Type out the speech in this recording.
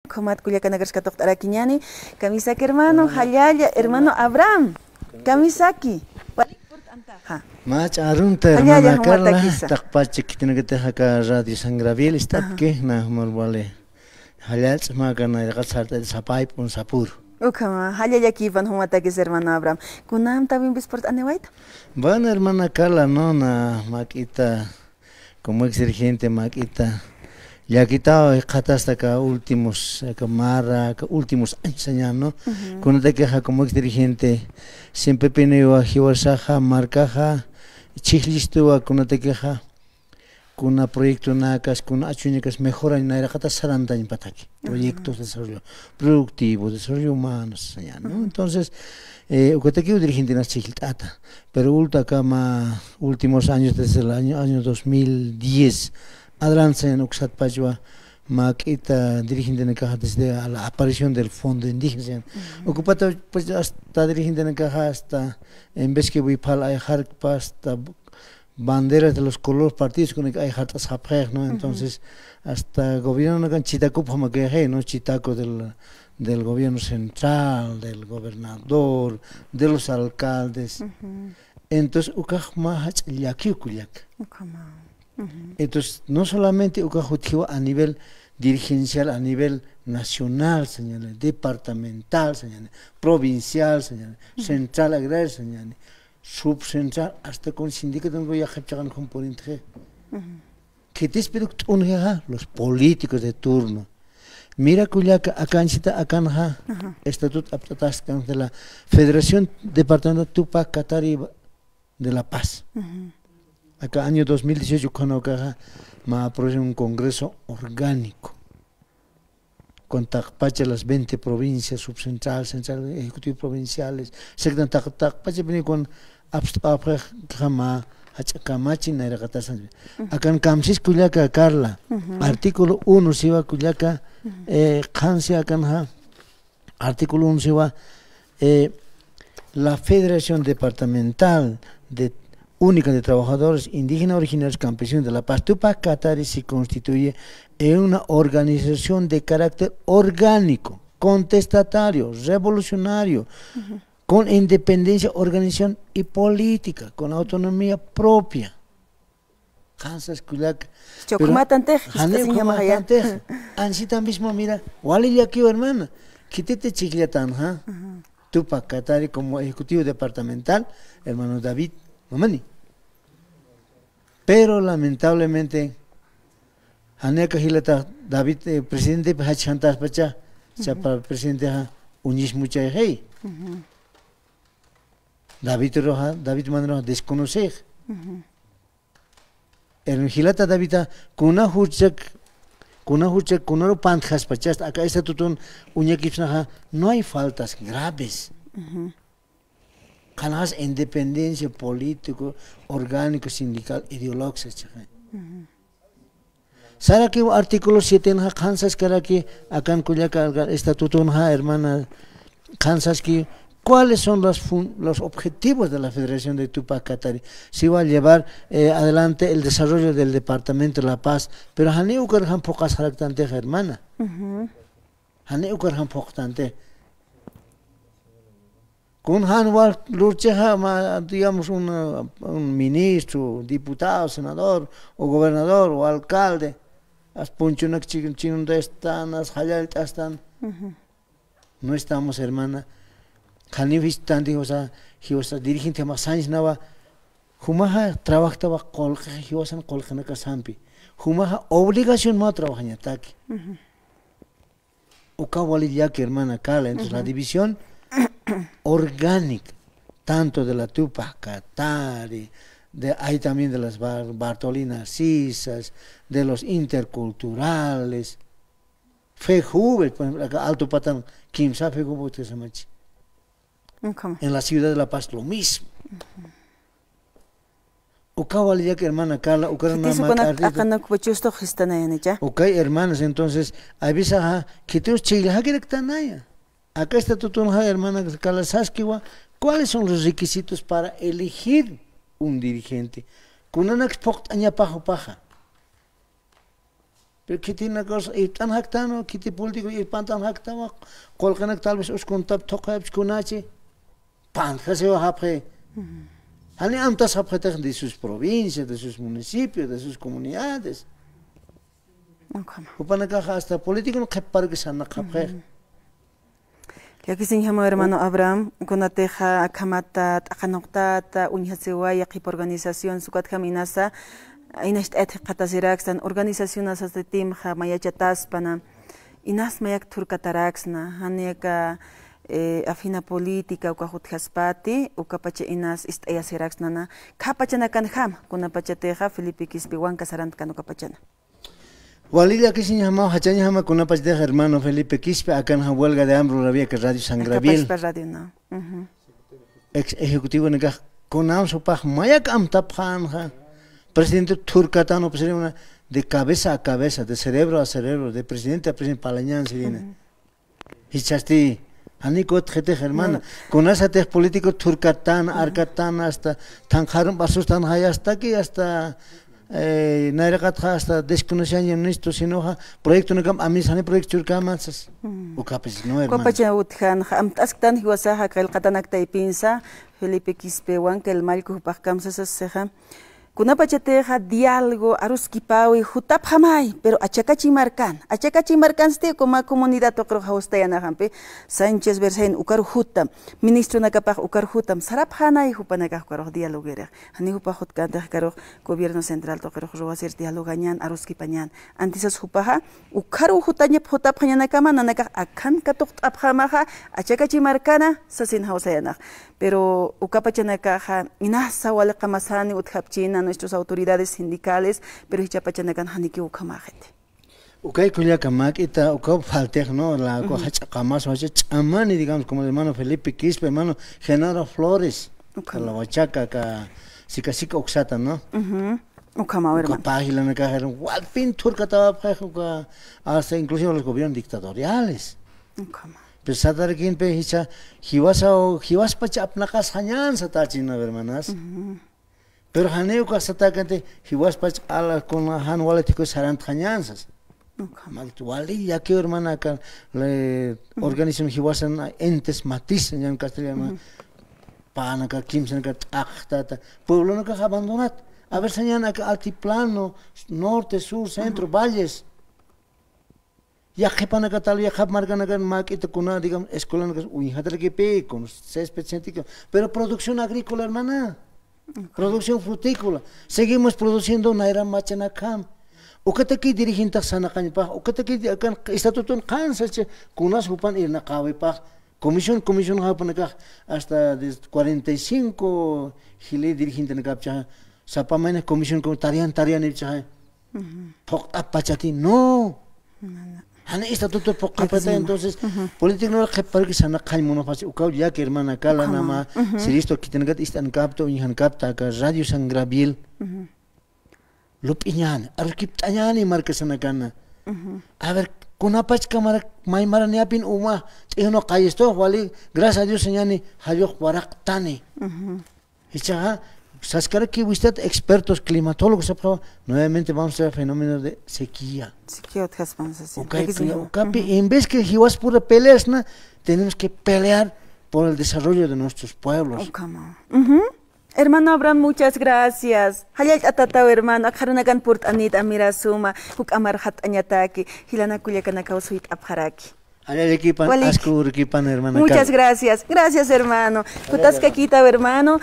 Comat Culiacanagasca Araquiñani, Kamisaki hermano, Hayaya, hermano Abraham, Kamisaki. Mach arunta hermana Carla, takpache que tiene que tener acá radio Sangraviel, está que na morvale. Hayats magana de gasarte de sapay pun sapur. Ukama, Hayaya kivan humatakis hermano Abraham. Kunam también bisport anewait? Bueno hermana Carla, no na maquita como ex dirigente maquita. Ya quitado hasta acá últimos últimos años ¿no? Cuando te queja como ex dirigente siempre peneo a Jiwasaja, marcaja, chihlisto cuando te queja con un proyecto nacas, con achuñecas mejora en la jata saranta en pataki, proyectos de desarrollo productivo, desarrollo humano, ¿no? Entonces, te quiero dirigente en la chihiltata, pero últimos años desde el año 2010 adelante en Uxat Pajua, maquita dirigente en caja desde la aparición del fondo indígena. Ocupado pues hasta dirigente en caja hasta en vez que voy para dejar hasta banderas de los colores partidos con hay hartas japeg, ¿no? Entonces hasta gobierno no can chitaco como que no chitaco del gobierno central, del gobernador, de los alcaldes. Entonces ukaj mahach yakiukuyak. Entonces, no solamente a nivel dirigencial, a nivel nacional, señores, departamental, señores, provincial, señores, central agraria, señores, subcentral, hasta con sindicatos voy a hacer un componente. ¿Qué te espero los políticos de turno? Mira cuyaca acá en estatuto aptatascan de la Federación Departamental Tupac Katari de La Paz. Acá año 2018 cuando acá me aprobó un congreso orgánico con takpache las 20 provincias, subcentral, central, ejecutivo provinciales, secretario takpache viene con hachakamachi na iraqatasan. Acá en Kamsis Culiaca Carla, artículo 1 se va Culiaca, Kansia acá artículo 1 se va la Federación Departamental Única de Trabajadores Indígenas Originarios Campesinos de La Paz, Tupac Katari, se constituye en una organización de carácter orgánico, contestatario, revolucionario, con independencia, organización y política, con autonomía propia. Kansas Kulak. Así mismo, mira, wali ya aquí, hermana, quítete chicliatán, Tupac Katari como ejecutivo departamental, hermano David Mamani. Pero lamentablemente, Haneka Hilata, David, presidente, Hachantas Pacha, para presidente Unis Mucha Hey. David Manro desconocer. El Hilata David, Kuna Huchak, Kunaro Panjas Pachas, acá está tutun, Uñakipsnaha, no hay faltas graves. Jamás independencia político, orgánico, sindical, ideológico. ¿Sabe que artículo 7 en Kansas que acá en Culiaca estatuto hermana Kansas que cuáles son los objetivos de la Federación de Tupac Katari? Si va a llevar adelante el desarrollo del Departamento de La Paz, pero Haneu Karhan pocas haractantes hermana. Haneu Karhan poctante. Con Hanwar Lurcheja, digamos, un ministro, diputado, senador, o gobernador, o alcalde, as punchunak chinun están, as hayal están. No estamos, hermana. Hanif tanti, o sea, dirigente más años nava, Humaha trabajaba colja, hiwasan colja casampi. Humaha obligación más trabajar en ataque. Ukawali ya que hermana Carla, entonces la división orgánica, tanto de la Tupac Katari, hay también de las Bartolinas Cisas, de los interculturales, Fejubel, Alto Patán, Kimsa Fejubel, en la ciudad de La Paz lo mismo. Ukawali ya que hermana Carla, hermanas, entonces, avisa que tú chile, que rectanaya. Acá está tu hermana Carla Saskiwa. ¿Cuáles son los requisitos para elegir un dirigente? Con una paja. pero que tiene una cosa, y tan jactano, que te político, y pan tan jactano, colganak tal vez os contab toca kunachi, pan, que se va a hacer. Hani antas apretech de sus provincias, de sus municipios, de sus comunidades. Upanaka hasta político no que para que se na kapre. Ya que sin llama hermano Abraham, con la teja akamata, akanokta, unhasewa, yaqip organización, sukat kaminasa, inas etqataziraxan, organizaciones de team, mayachatas, inas mayak turcataraxna, haniaka afina política, ukahuthaspati, ukapacha inas istayasiraxnana, kapachanakan ham, con la pachateja, Felipe Quispe, Casarant, Canocapachana. Walila que se llamaba Hachani Hama con una de hermano Felipe Quispe, acá en la huelga de hambre, había que Radio Sangrabil. Ex ejecutivo en el con Amsopaj, Mayak Amtaphan, presidente Turcatano, de cabeza a cabeza, de cerebro a cerebro, de presidente a presidente Palañán, se viene. Y chasti, Aniko Tjete hermana, con esa político Turcatán, Arcatán, hasta Tanjarum, Basustan, hasta aquí, hasta. Nairagatha hasta desconocían esto sino proyecto no cam a mí sale proyecto churcamas o capes no hermano copacha utjan am tastan hiwasa ka el qatanak taipinsa Felipe Quispe que el malco pajkamsa seja kuna pachateja diálogo aruskipawi jutap jamai pero achakachi marcan ste como comunidad to creo hostayana jampe Sánchez Bersain ukar jutam ministro nakapaj ukar jutam sarap hanai hupanaka karo dialogera hani hupajot kanta karo gobierno central to creo hacer dialogañan aruskipañan antes hupaja ukar jutanya jutap hanyana kama nanaka akan katok apjamaja achakachi marcana sasin hausayana pero ukapachanaka inasa wala kamasani uthapchina nuestras autoridades sindicales, pero hichapachanakan haniki ukamajete. Okay, cuya camakita, ukap faltej no la coja chacamas o chamani digamos como el hermano Felipe Quispe, hermano Genaro Flores, la huachaca ka sika oxata no. Ukama hermano. Página na ka wal fin turca taba hasta inclusive los gobiernos dictatoriales. Ukama. Pesadar quien pe hicha hiwas pacha apnakas hanyan satachina hermanas. Pero haneo ka satakante hiwas pach ala con han waletico sarant hanyansas. Wali ya que hermana ka le organización hiwasan entes matiz en castellano. Pana ka kimsen ka achtata. Pueblo no ka abandonat. A ver señana ka altiplano, norte, sur, centro, valles. Ya que pana ka tal ya hab margana ka makita kuna digamos escuela no ka uy hadar que pe con 6%, pero producción agrícola hermana. Producción frutícola. Seguimos produciendo naira machanakam. Ukataki dirigente sanakan pa. Ukataki akan estatuto kansa kunas hupan irna kawi pa. Comisión hapan ka hasta de 45 gile dirigente na kapcha. Sapamane comisión con tarian ibcha. Pok apachati no. Han estatuto pokapata entonces político no que para que sana kaimono fácil ukau ya que hermana kala nama seristo kitengat istan kapto inhan kapta ka Radio Sangrabil lupiñan arkiptañani marca sana kana a ver kunapach kamara mai marani apin uma tino qayesto wali gracias a Dios señani hayo waraqtani hicha Saskara que usted expertos climatólogos nuevamente vamos a ver fenómenos de sequía. Sequía otras cosas. En vez que hiwas pura peleas, tenemos que pelear por el desarrollo de nuestros pueblos. Hermano Abraham, muchas gracias. Hayal atatao hermano, akarunagan purt anit amira suma, huk amar hat anyataki, hilana kulyakana kausuit apharaki. Hermana. Muchas gracias. Gracias, hermano. Kutasca quita, hermano.